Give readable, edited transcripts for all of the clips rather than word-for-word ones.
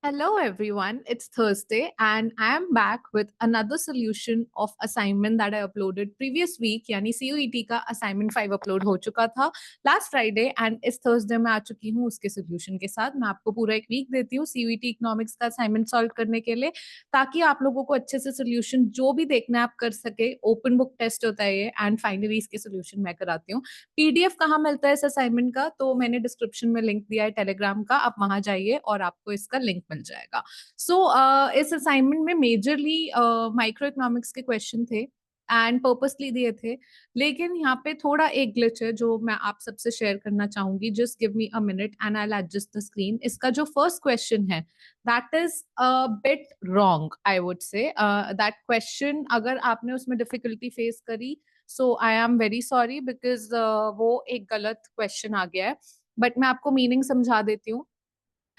Hello everyone, it's Thursday and I am back with another solution of assignment that I uploaded previous week यानी CUET का assignment 5 upload हो चुका था last Friday and इस Thursday मैं आ चुकी हूँ उसके solution के साथ। मैं आपको पूरा एक week देती हूँ CUET economics का assignment solve करने के लिए ताकि आप लोगों को अच्छे से solution जो भी देखना है आप कर सके। open book test होता है ये and finally इसके solution मैं कराती हूँ। PDF कहाँ मिलता है इस assignment का तो मैंने description में link दिया है Telegram का, आप वहां जाइए और आपको इसका link मिल जाएगा। सो इस असाइनमेंट में मेजरली माइक्रो इकोनॉमिक्स के क्वेश्चन थे एंड पर्पसली दिए थे, लेकिन यहाँ पे थोड़ा एक ग्लिच है जो मैं आप सबसे शेयर करना चाहूंगी। Just give me a minute and I will adjust the screen. इसका जो फर्स्ट क्वेश्चन है that is a bit wrong, I would say that question अगर आपने उसमें डिफिकल्टी फेस करी so I am very sorry because वो एक गलत क्वेश्चन आ गया है, बट मैं आपको मीनिंग समझा देती हूँ।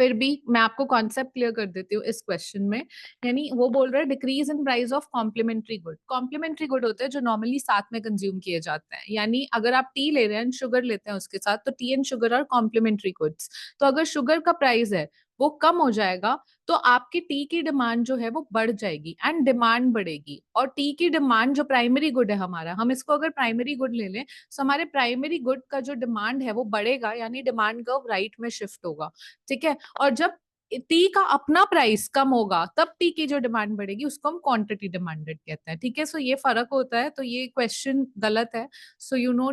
फिर भी मैं आपको कॉन्सेप्ट क्लियर कर देती हूँ इस क्वेश्चन में। यानी वो बोल रहा है decrease in price of complementary good. Complementary good होते हैं जो नॉर्मली साथ में कंज्यूम किए जाते हैं, यानी अगर आप टी ले रहे हैं शुगर लेते हैं उसके साथ, तो tea and sugar are complementary goods. तो अगर शुगर का प्राइस है वो कम हो जाएगा तो आपकी टी की डिमांड जो है वो बढ़ जाएगी एंड डिमांड बढ़ेगी। और टी की डिमांड जो प्राइमरी गुड है हमारा, हम इसको अगर प्राइमरी गुड ले लें तो हमारे प्राइमरी गुड का जो डिमांड है वो बढ़ेगा, यानी डिमांड कर्व राइट में शिफ्ट होगा। ठीक है। और जब टी का अपना प्राइस कम होगा तब टी की जो डिमांड बढ़ेगी उसको हम क्वांटिटी डिमांडेड कहते हैं। ठीक है। सो ये फर्क होता है, तो ये क्वेश्चन गलत है। So you know,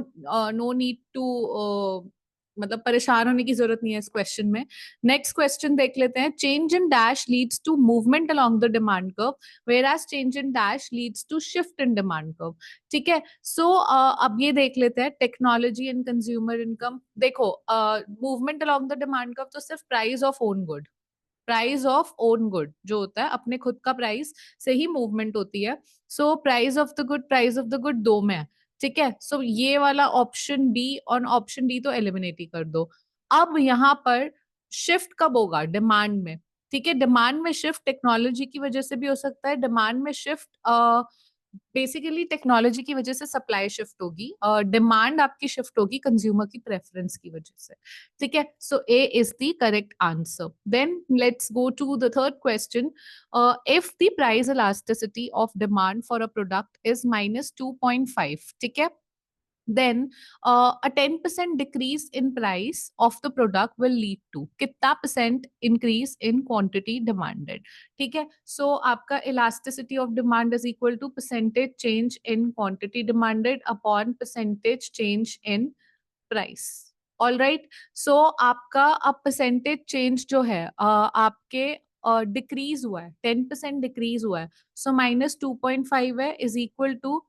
no need to मतलब परेशान होने की जरूरत नहीं है इस क्वेश्चन में। नेक्स्ट क्वेश्चन देख लेते हैं। Change in dash leads to movement along the demand curve where as change in dash leads to shift in demand curve. ठीक है। सो अब ये देख लेते हैं टेक्नोलॉजी एंड कंज्यूमर इनकम। देखो, movement along the demand curve तो सिर्फ price of own good, price of own good जो होता है अपने खुद का प्राइस से ही मूवमेंट होती है। So price of the good, price of the good दो में है। ठीक है। सो ये वाला ऑप्शन बी और ऑप्शन डी तो एलिमिनेट ही कर दो। अब यहाँ पर शिफ्ट कब होगा? डिमांड में। ठीक है। डिमांड में शिफ्ट टेक्नोलॉजी की वजह से भी हो सकता है। डिमांड में शिफ्ट बेसिकली टेक्नोलॉजी की वजह से सप्लाई शिफ्ट होगी, डिमांड आपकी शिफ्ट होगी कंज्यूमर की प्रेफरेंस की वजह से। ठीक है। So A is the correct answer. Then let's go to the third question. If the price elasticity of demand for a product is -2.5, ठीक है, then a 10% decrease in price of the product will lead to कितना percent increase in quantity demanded? ठीक है। सो आपका elasticity of demand is equal to percentage change in quantity demanded upon percentage change in price. All right. So आपका अब percentage change जो है आपके decrease हुआ है, 10% डिक्रीज हुआ है। सो -2.5 है is equal to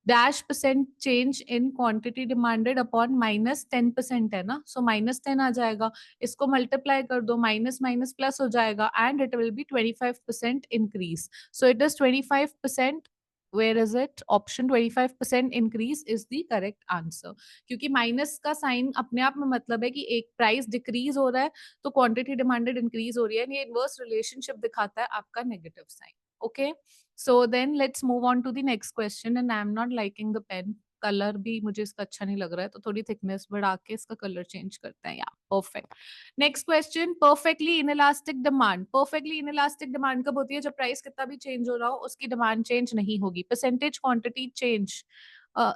dash percent change in quantity demanded upon -10% है ना, सो -10 आ जाएगा। इसको मल्टीप्लाई कर दो, माइनस माइनस प्लस हो जाएगा and it will be 25% increase. So it is 25%। Where is it? Option 25% increase is the correct answer. क्योंकि minus का साइन अपने आप में मतलब है कि एक प्राइस डिक्रीज हो रहा है तो क्वांटिटी डिमांडेड इंक्रीज हो रही है, ये इनवर्स रिलेशनशिप दिखाता है आपका negative sign. Okay. So then let's move on to the next question and I'm not liking the pen colour भी मुझे इसका अच्छा नहीं लग रहा है, तो थोड़ी थिकनेस बढ़ा के इसका कलर चेंज करते हैं। या perfect. Next question. Perfectly inelastic demand. Perfectly inelastic demand कब होती है? जब प्राइस कितना भी चेंज हो रहा हो उसकी डिमांड चेंज नहीं होगी। Percentage quantity change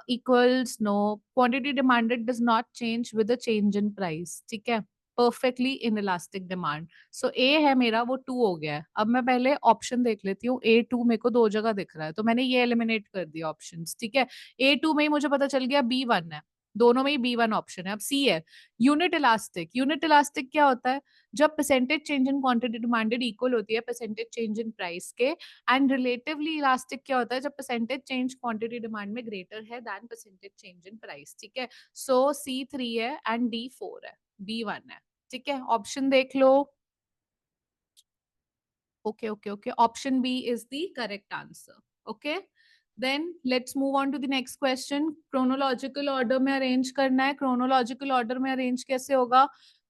equals no, quantity demanded does not change with the change in price. ठीक है। Perfectly inelastic demand. So A है मेरा वो 2 हो गया है। अब मैं पहले ऑप्शन देख लेती हूँ। A2 मेरे को दो जगह दिख रहा है तो मैंने ये एलिमिनेट कर दिया ऑप्शंस। ठीक है। A2 में ही मुझे पता चल गया B1 है, दोनों में ही B1 ऑप्शन है। अब सी है यूनिट इलास्टिक। यूनिट इलास्टिक क्या होता है? जब percentage change in quantity demanded equal होती है परसेंटेज चेंज इन प्राइस के। एंड रिलेटिवली इलास्टिक क्या होता है? जब परसेंटेज चेंज क्वांटिटी डिमांड में ग्रेटर है than percentage change in price. ठीक है। सो C3 है एंड D4 है, B1 है। ठीक है। ऑप्शन देख लो। Okay okay okay, option B is the correct answer. Okay. Then let's move on to the next question. Chronological order में अरेंज करना है। क्रोनोलॉजिकल ऑर्डर में अरेंज कैसे होगा?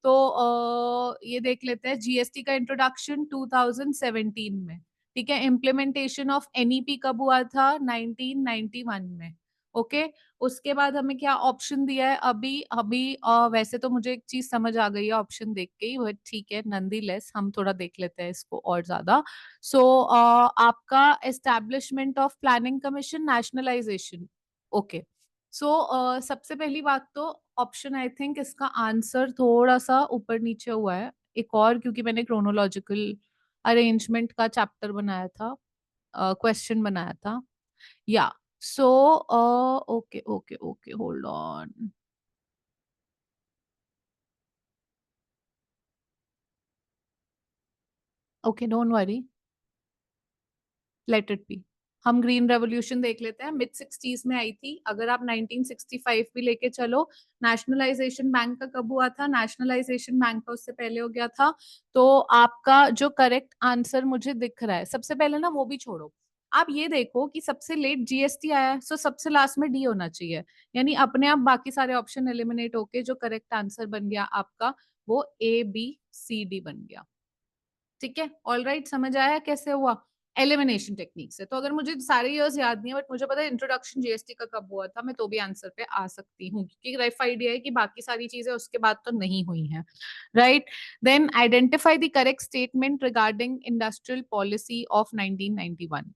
तो ये देख लेते हैं। जीएसटी का इंट्रोडक्शन 2017 में। ठीक है। इम्प्लीमेंटेशन ऑफ एनईपी कब हुआ था? 1991 में। ओके। उसके बाद हमें क्या ऑप्शन दिया है अभी अभी वैसे तो मुझे एक चीज समझ आ गई है ऑप्शन देख के ही, बट ठीक है, नंदी लेस हम थोड़ा देख लेते हैं इसको और ज्यादा। सो आपका establishment of planning commission, nationalization. Okay. So सबसे पहली बात तो ऑप्शन, आई थिंक इसका आंसर थोड़ा सा ऊपर नीचे हुआ है एक और, क्योंकि मैंने क्रोनोलॉजिकल अरेंजमेंट का चैप्टर बनाया था, क्वेश्चन बनाया था। या so okay okay okay, hold on. Okay, don't worry, let it be. हम ग्रीन रेवोल्यूशन देख लेते हैं, मिड 60s में आई थी। अगर आप 1965 भी लेके चलो, नेशनलाइजेशन बैंक का कब हुआ था? नेशनलाइजेशन बैंक का उससे पहले हो गया था। तो आपका जो करेक्ट आंसर मुझे दिख रहा है, सबसे पहले ना वो भी छोड़ो, आप ये देखो कि सबसे लेट जीएसटी आया है, सो सबसे लास्ट में डी होना चाहिए। यानी अपने आप बाकी सारे ऑप्शन एलिमिनेट होके जो करेक्ट आंसर बन गया आपका, वो ए बी सी डी बन गया। ठीक है, ऑल राइट, समझ आया कैसे हुआ? एलिमिनेशन टेक्निक से। तो अगर मुझे सारे इयर्स याद नहीं है, बट मुझे पता है इंट्रोडक्शन जीएसटी का कब हुआ था, मैं तो भी आंसर पे आ सकती हूँ, क्योंकि रफ आइडिया है कि बाकी सारी चीजें उसके बाद तो नहीं हुई हैं। Right. Then identify the correct statement regarding industrial policy of 1991।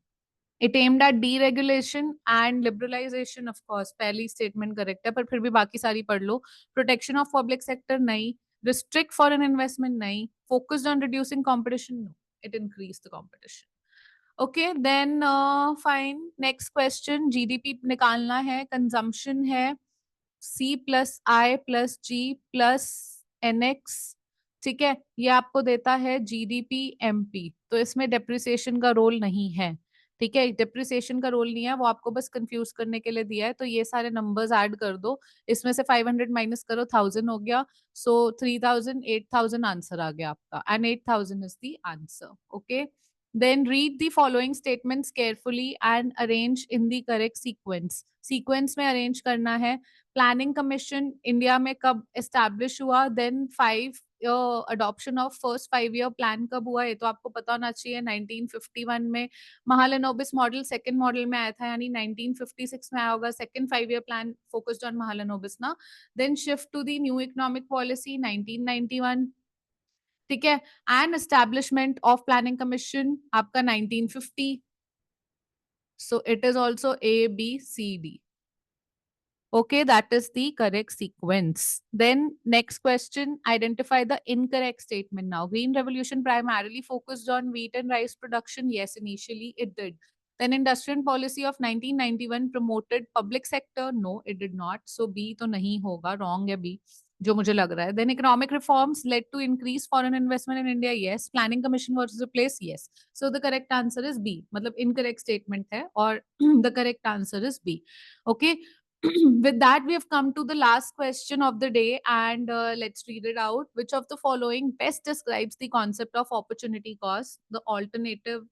It aimed at deregulation and liberalisation, of course पहली स्टेटमेंट करेक्ट है, पर फिर भी बाकी सारी पढ़ लो। प्रोटेक्शन ऑफ पब्लिक सेक्टर नहीं, रिस्ट्रिक्ट फॉरेन इन्वेस्टमेंट नहीं, focused on reducing competition no, it increase the competition. Okay, then fine, next question, GDP निकालना है, कंजम्पशन है, C plus I plus G plus NX. ठीक है, ये आपको देता है जीडीपी एमपी, तो इसमें डेप्रिसिएशन का रोल नहीं है। ठीक है, डिप्रिसिएशन का रोल नहीं है, वो आपको बस कंफ्यूज करने के लिए दिया है। तो ये सारे नंबर्स ऐड कर दो, इसमें से 500 माइनस करो, 1000 हो गया। सो 3000, 8000 आंसर आ गया आपका, and 8000 is the answer. Okay, then read the following statements carefully and arrange in the correct sequence. Sequence में अरेंज करना है। प्लानिंग कमीशन इंडिया में कब एस्टैब्लिश हुआ? Then five adoption of first 5 year plan कब हुआ? ये तो आपको पता होना चाहिए, 1951 में। महालनोबिस मॉडल सेकंड मॉडल में आया था, यानी 1956 में आया होगा। Second 5 year plan focused on Mahalanobis ना। Then shift to the new economic policy 1991। ठीक है, and establishment of planning commission आपका 1950। So it is also A B C D. Okay, that is the correct sequence. Then next question, identify the incorrect statement now. Green Revolution primarily focused on wheat and rice production. Yes, initially it did. Then industrial policy of 1991 promoted public sector. No, it did not. So B तो नहीं होगा, wrong है B, जो मुझे लग रहा है. Then economic reforms led to increased foreign investment in India. Yes. Planning commission was replaced. Yes. So the correct answer is B. मतलब incorrect statement है और the correct answer is B. Okay. With that, we have come to the last question of the day, and let's read it out. Which of the following best describes the concept of opportunity cost? The alternative,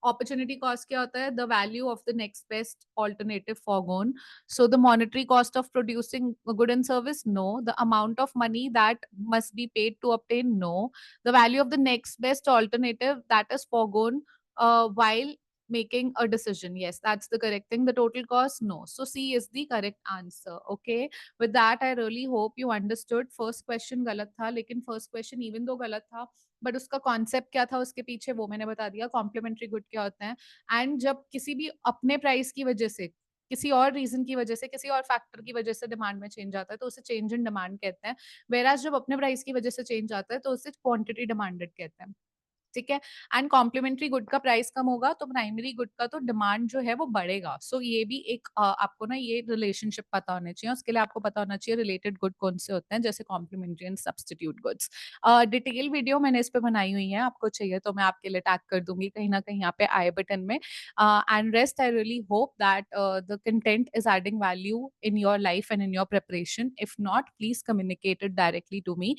opportunity cost क्या होता है? The value of the next best alternative foregone. So the monetary cost of producing a good and service? No. The amount of money that must be paid to obtain? No. The value of the next best alternative that is foregone while making a decision. Yes, that's the correct thing. The total cost? No. So C is the correct answer. Okay. With that, I really hope you understood. First question गलत था, लेकिन first question even though गलत था, but उसका concept क्या था उसके पीछे वो मैंने बता दिया। कॉम्प्लीमेंट्री गुड क्या होते हैं, एंड जब किसी भी अपने प्राइस की वजह से, किसी और रीजन की वजह से, किसी और फैक्टर की वजह से डिमांड में चेंज आता है, तो उसे चेंज इन डिमांड कहते हैं। वेराज जब अपने प्राइस की वजह से चेंज आता है, तो उसे क्वांटिटी डिमांडेड कहते हैं। ठीक है, एंड कॉम्प्लीमेंट्री गुड का प्राइस कम होगा तो प्राइमरी गुड का तो डिमांड जो है वो बढ़ेगा। सो ये भी एक आपको ना ये रिलेशनशिप पता होना चाहिए, उसके लिए आपको पता होना चाहिए रिलेटेड गुड कौन से होते हैं, जैसे complementary and substitute goods. Detail video मैंने इस पे बनाई हुई है, आपको चाहिए तो मैं आपके लिए टैग कर दूंगी कहीं ना कहीं यहाँ पे आई बटन में। And rest, I really hope that the content is adding value in your life and in your preparation. If not, please communicate it directly to me.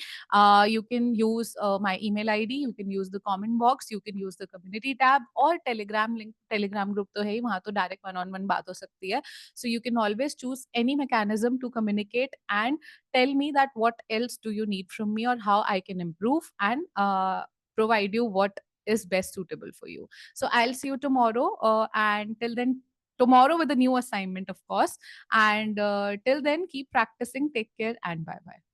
You can use my email ID, you can use the comment box, you can use the community tab or Telegram link. Telegram group तो है ही, वहाँ तो direct one-on-one बात हो सकती है. So you can always choose any mechanism to communicate and tell me that what else do you need from me or how I can improve and provide you what is best suitable for you. So I'll see you tomorrow, and till then, tomorrow with a new assignment, of course. And till then, keep practicing. Take care and bye bye.